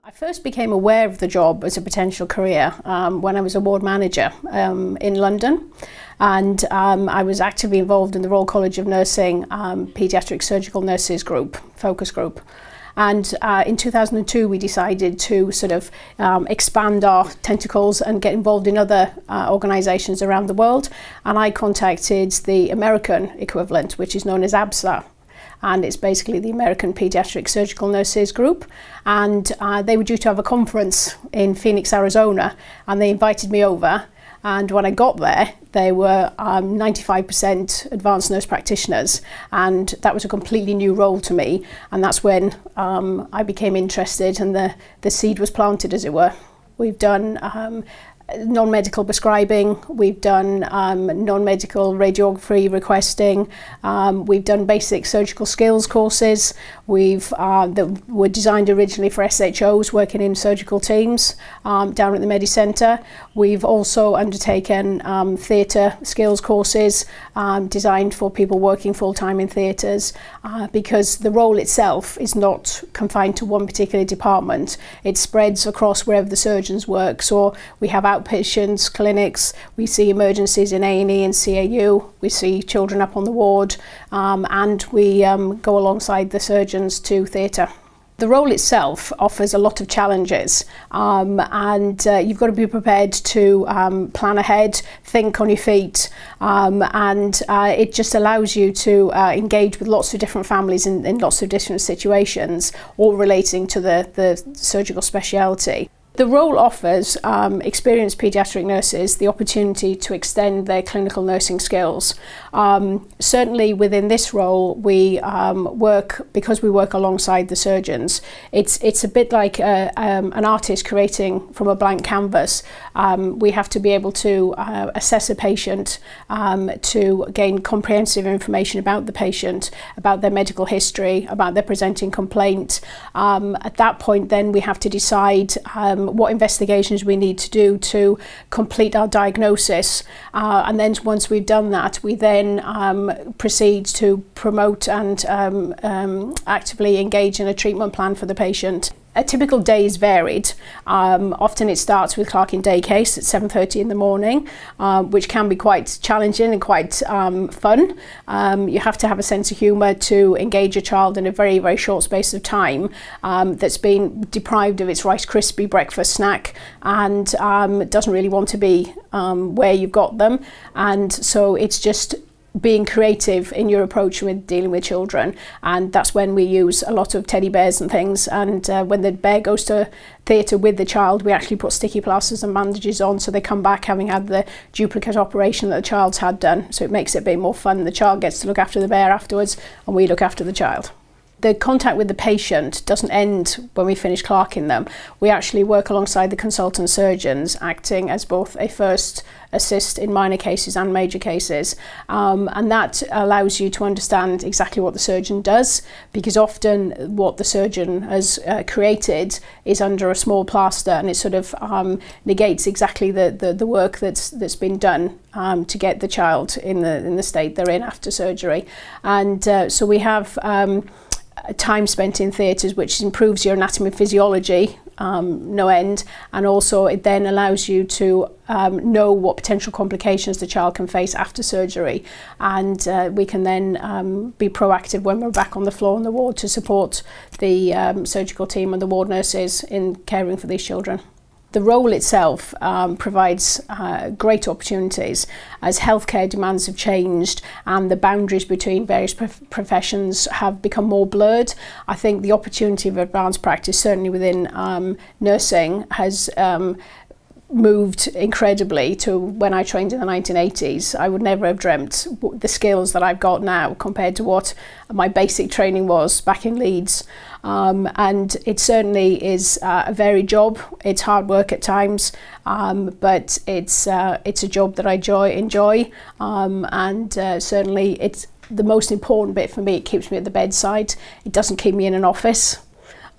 I first became aware of the job as a potential career when I was a ward manager in London, and I was actively involved in the Royal College of Nursing Paediatric Surgical Nurses Group, focus group. And in 2002 we decided to sort of expand our tentacles and get involved in other organisations around the world, and I contacted the American equivalent, which is known as ABSA. And it's basically the American Paediatric Surgical Nurses Group, and they were due to have a conference in Phoenix, Arizona, and they invited me over. And when I got there, they were 95% advanced nurse practitioners, and that was a completely new role to me, and that's when I became interested and the seed was planted, as it were. We've done non-medical prescribing, we've done non-medical radiography requesting, we've done basic surgical skills courses, that were designed originally for SHOs working in surgical teams down at the Medi Centre. We've also undertaken theatre skills courses designed for people working full-time in theatres, because the role itself is not confined to one particular department. It spreads across wherever the surgeons work. So we have outpatients, clinics, we see emergencies in A&E and CAU, we see children up on the ward, and we go alongside the surgeons to theatre. The role itself offers a lot of challenges, and you've got to be prepared to plan ahead, think on your feet, and it just allows you to engage with lots of different families in lots of different situations, all relating to the surgical speciality. The role offers experienced paediatric nurses the opportunity to extend their clinical nursing skills. Certainly within this role, we because we work alongside the surgeons, it's a bit like an artist creating from a blank canvas. We have to be able to assess a patient, to gain comprehensive information about the patient, about their medical history, about their presenting complaint. At that point then we have to decide what investigations we need to do to complete our diagnosis, and then once we've done that, we then proceed to promote and actively engage in a treatment plan for the patient. A typical day is varied. Often it starts with clerking day case at 7:30 in the morning, which can be quite challenging and quite fun. You have to have a sense of humour to engage a child in a very, very short space of time that's been deprived of its Rice Krispie breakfast snack and doesn't really want to be where you've got them. And so it's just being creative in your approach with dealing with children, and that's when we use a lot of teddy bears and things, and when the bear goes to theatre with the child, we actually put sticky plasters and bandages on so they come back having had the duplicate operation that the child's had done, so it makes it a bit more fun. The child gets to look after the bear afterwards and we look after the child. The contact with the patient doesn't end when we finish clerking them. We actually work alongside the consultant surgeons, acting as both a first assist in minor cases and major cases, and that allows you to understand exactly what the surgeon does, because often what the surgeon has created is under a small plaster, and it sort of negates exactly the work that's been done to get the child in the state they're in after surgery. And so we have time spent in theatres, which improves your anatomy and physiology no end, and also it then allows you to know what potential complications the child can face after surgery, and we can then be proactive when we're back on the floor in the ward to support the surgical team and the ward nurses in caring for these children. The role itself provides great opportunities as healthcare demands have changed and the boundaries between various professions have become more blurred. I think the opportunity of advanced practice, certainly within nursing, has moved incredibly to when I trained in the 1980s. I would never have dreamt the skills that I've got now compared to what my basic training was back in Leeds. And it certainly is a varied job. It's hard work at times, but it's a job that I enjoy, and certainly it's the most important bit for me. It keeps me at the bedside. It doesn't keep me in an office,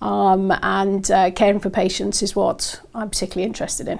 and caring for patients is what I'm particularly interested in.